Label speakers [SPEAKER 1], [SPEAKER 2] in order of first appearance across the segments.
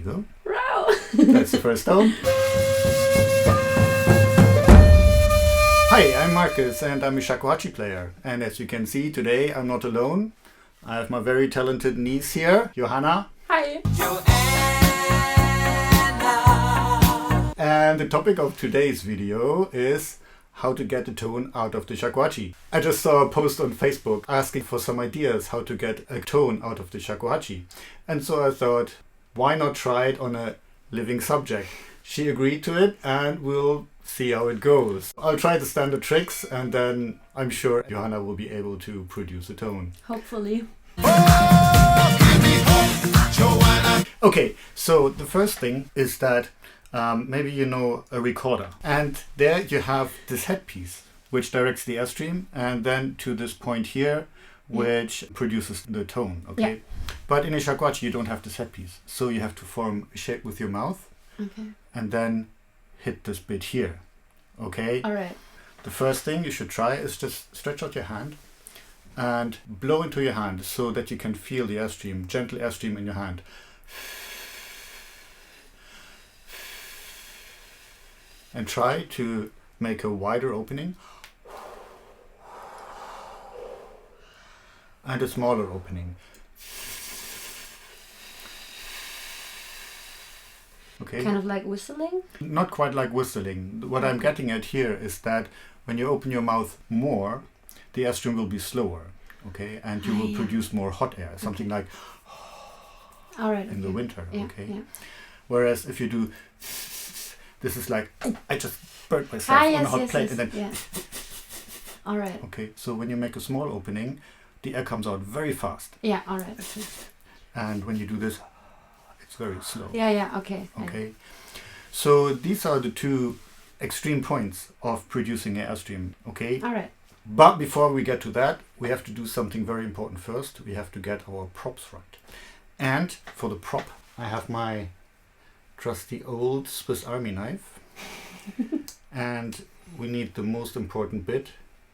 [SPEAKER 1] go.
[SPEAKER 2] Wow.
[SPEAKER 1] That's the first tone. Hi, I'm Marcus and I'm a Shakuhachi player. And as you can see, today I'm not alone. I have my very talented niece here, Johanna.
[SPEAKER 2] Hi.
[SPEAKER 1] Johanna. And the topic of today's video is how to get the tone out of the shakuhachi. I just saw a post on Facebook asking for some ideas how to get a tone out of the shakuhachi. And so I thought, why not try it on a living subject? She agreed to it and we'll see how it goes. I'll try the standard tricks and then I'm sure Johanna will be able to produce a tone.
[SPEAKER 2] Hopefully.
[SPEAKER 1] Okay, so the first thing is that maybe you know a recorder, and there you have this headpiece which directs the airstream and then to this point here which produces the tone, okay?
[SPEAKER 2] Yeah.
[SPEAKER 1] But in a shakuhachi you don't have this headpiece, so you have to form a shape with your mouth and then hit this bit here, okay?
[SPEAKER 2] Alright.
[SPEAKER 1] The first thing you should try is just stretch out your hand and blow into your hand so that you can feel the airstream, gentle airstream in your hand. And try to make a wider opening and a smaller opening. Okay.
[SPEAKER 2] Kind of like whistling?
[SPEAKER 1] Not quite like whistling. What I'm getting at here is that when you open your mouth more, the airstream will be slower, okay? And you will produce more hot air, something like in the winter, okay?
[SPEAKER 2] Yeah.
[SPEAKER 1] Whereas if you do, this is like, I just burnt myself on a hot plate and then,
[SPEAKER 2] Alright.
[SPEAKER 1] okay, so when you make a small opening, the air comes out very fast.
[SPEAKER 2] Yeah, alright.
[SPEAKER 1] And when you do this, it's very slow.
[SPEAKER 2] Yeah, okay.
[SPEAKER 1] Okay. So these are the two extreme points of producing an airstream, okay?
[SPEAKER 2] Alright.
[SPEAKER 1] But before we get to that, we have to do something very important first. We have to get our props right. And for the prop, I have my trusty old Swiss Army knife. And we need the most important bit,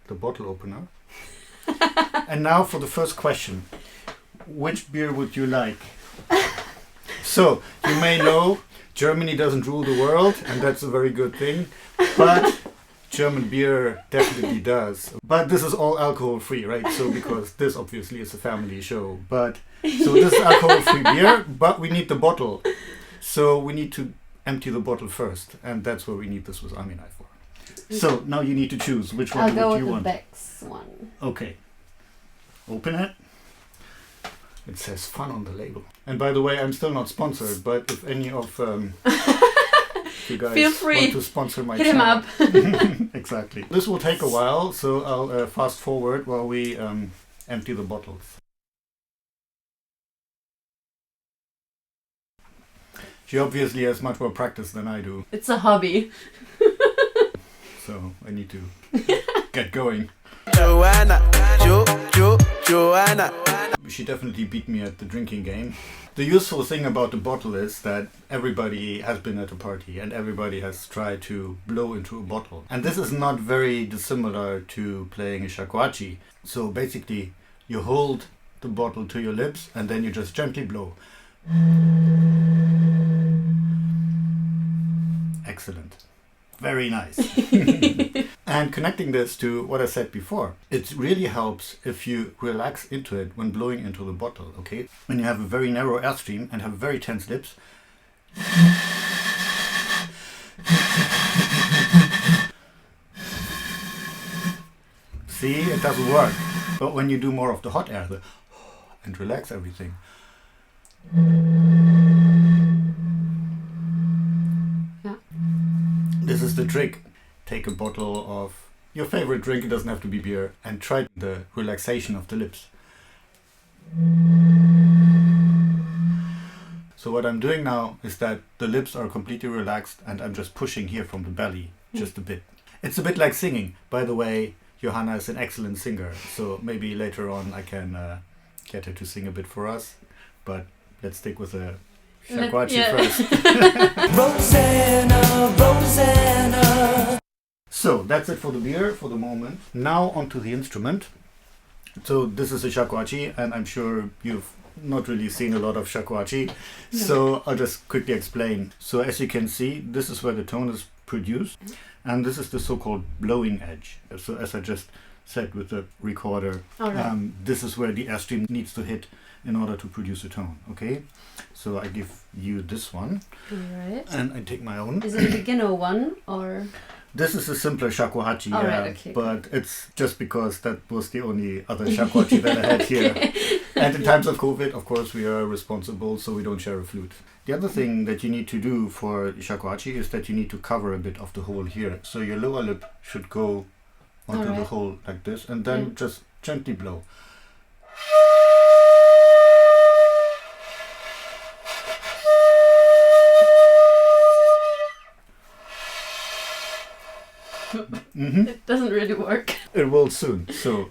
[SPEAKER 1] the bottle opener. And now for the first question. Which beer would you like? So, you may know Germany doesn't rule the world, and that's a very good thing. But German beer definitely does. But this is all alcohol free, right? So because this obviously is a family show. But so this is alcohol free beer, but we need the bottle. So we need to empty the bottle first, and that's where we need the Swiss Army knife for. So now you need to choose which one
[SPEAKER 2] I'll go
[SPEAKER 1] would
[SPEAKER 2] with
[SPEAKER 1] you
[SPEAKER 2] the
[SPEAKER 1] want.
[SPEAKER 2] Beck's one.
[SPEAKER 1] Okay. Open it. It says fun on the label. And by the way, I'm still not sponsored, but if any of you guys
[SPEAKER 2] Feel free.
[SPEAKER 1] want to sponsor my
[SPEAKER 2] Hit him
[SPEAKER 1] channel.
[SPEAKER 2] up.
[SPEAKER 1] Exactly. This will take a while, so I'll fast forward while we empty the bottles. She obviously has much more practice than I do,
[SPEAKER 2] It's a hobby.
[SPEAKER 1] so I need to get going.
[SPEAKER 3] Johanna, Johanna.
[SPEAKER 1] She definitely beat me at the drinking game. The useful thing about the bottle is that everybody has been at a party and everybody has tried to blow into a bottle. And this is not very dissimilar to playing a shakuhachi. So basically, you hold the bottle to your lips and then you just gently blow. Excellent. Very nice. And connecting this to what I said before, it really helps if you relax into it when blowing into the bottle, okay? When you have a very narrow airstream and have very tense lips, see, it doesn't work. But when you do more of the hot air, and relax everything, this is the trick. Take a bottle of your favorite drink, it doesn't have to be beer, and try the relaxation of the lips. So what I'm doing now is that the lips are completely relaxed and I'm just pushing here from the belly, just a bit. It's a bit like singing. By the way, Johanna is an excellent singer, so maybe later on I can get her to sing a bit for us, but let's stick with the shakuhachi first.
[SPEAKER 3] Rosanna.
[SPEAKER 1] So that's it for the beer for the moment. Now onto the instrument. So this is a shakuhachi, and I'm sure you've not really seen a lot of shakuhachi, so I'll just quickly explain. So as you can see, this is where the tone is produced, and this is the so-called blowing edge. So as I just said with the recorder, this is where the airstream needs to hit in order to produce a tone. Okay, so I give you this one, and I take my own.
[SPEAKER 2] Is it a beginner one or?
[SPEAKER 1] This is a simpler shakuhachi,
[SPEAKER 2] okay,
[SPEAKER 1] but it's just because that was the only other shakuhachi that I had here. And in times of COVID, of course, we are responsible, so we don't share a flute. The other thing that you need to do for shakuhachi is that you need to cover a bit of the hole here. So your lower lip should go onto the hole like this, and then just gently blow.
[SPEAKER 2] It doesn't really work.
[SPEAKER 1] It will soon. So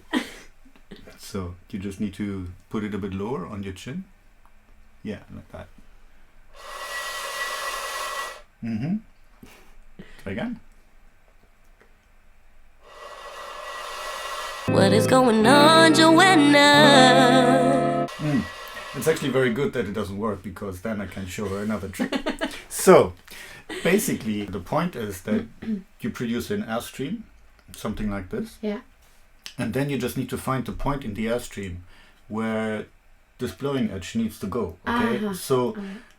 [SPEAKER 1] you just need to put it a bit lower on your chin. Yeah, like that. Try again.
[SPEAKER 4] What is going on, Johanna?
[SPEAKER 1] It's actually very good that it doesn't work, because then I can show her another trick. So basically the point is that you produce an airstream, something like this.
[SPEAKER 2] Yeah.
[SPEAKER 1] And then you just need to find the point in the airstream where this blowing edge needs to go. Okay. So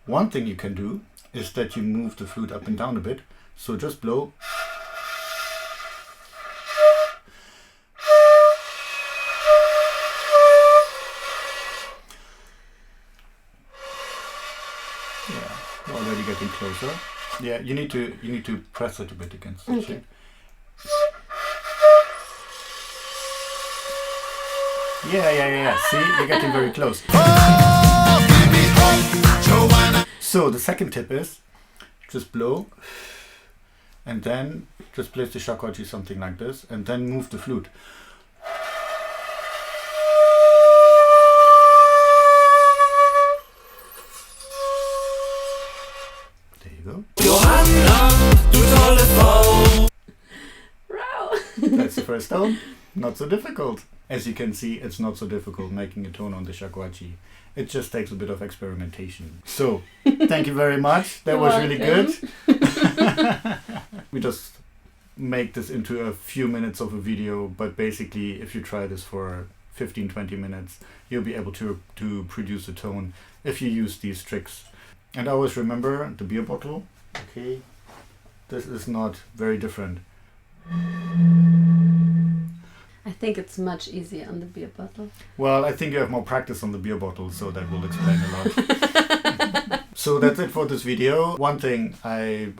[SPEAKER 1] one thing you can do is that you move the flute up and down a bit. So just blow. Yeah, we're already getting closer. Yeah, you need to press it a bit against the chin. Yeah. See, you're getting very close. So the second tip is just blow, and then just place the shakuhachi something like this, and then move the flute. There you go.
[SPEAKER 3] Johanna, du tolle Frau.
[SPEAKER 1] That's the first tone. Not so difficult. As you can see, it's not so difficult making a tone on the shakuhachi. It just takes a bit of experimentation. So, thank you very much. That was really good. We just make this into a few minutes of a video, but basically, if you try this for 15-20 minutes, you'll be able to produce a tone if you use these tricks. And always remember the beer bottle. Okay, this is not very different.
[SPEAKER 2] I think it's much easier on the beer bottle.
[SPEAKER 1] Well, I think you have more practice on the beer bottle, so that will explain a lot. So that's it for this video. One thing I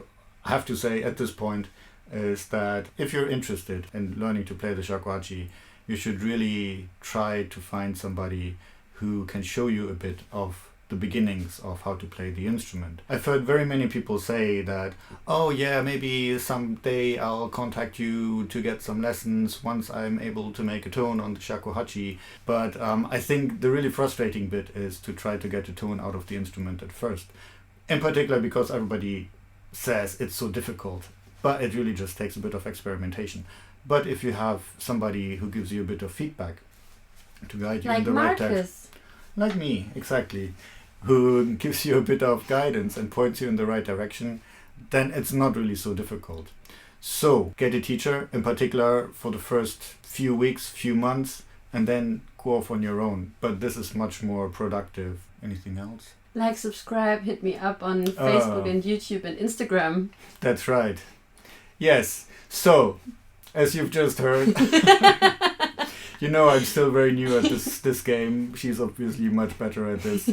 [SPEAKER 1] have to say at this point is that if you're interested in learning to play the shakuhachi, you should really try to find somebody who can show you a bit of the beginnings of how to play the instrument. I've heard very many people say that, oh yeah, maybe someday I'll contact you to get some lessons once I'm able to make a tone on the shakuhachi. But I think the really frustrating bit is to try to get a tone out of the instrument at first. In particular because everybody says it's so difficult, but it really just takes a bit of experimentation. But if you have somebody who gives you a bit of feedback to guide you in the right direction, like me, exactly, who gives you a bit of guidance and points you in the right direction, then it's not really so difficult. So get a teacher, in particular for the first few weeks, few months, and then go off on your own. But this is much more productive. Anything else?
[SPEAKER 2] Like, subscribe, hit me up on Facebook and YouTube and Instagram.
[SPEAKER 1] That's right. Yes. So, as you've just heard, you know I'm still very new at this game. She's obviously much better at this.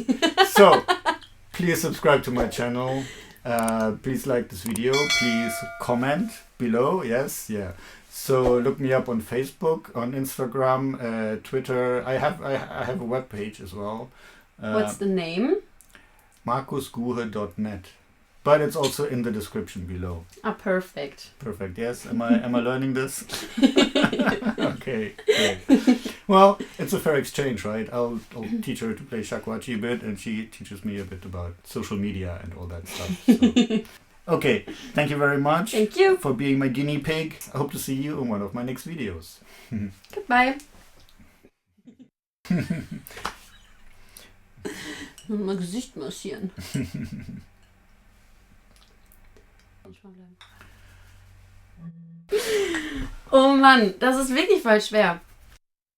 [SPEAKER 1] So, please subscribe to my channel. Please like this video. Please comment below. Yes, yeah. So look me up on Facebook, on Instagram, Twitter. I have a web page as well.
[SPEAKER 2] What's the name?
[SPEAKER 1] markusguhe.net. But it's also in the description below.
[SPEAKER 2] Ah, perfect.
[SPEAKER 1] Perfect. Yes. Am I learning this? Okay. Great. Well, it's a fair exchange, right? I'll teach her to play shakuhachi a bit, and she teaches me a bit about social media and all that stuff. So. Okay. Thank you very much.
[SPEAKER 2] Thank you
[SPEAKER 1] for being my guinea pig. I hope to see you in one of my next videos.
[SPEAKER 2] Goodbye. Mal Gesicht massieren. Oh Mann, das ist wirklich voll schwer.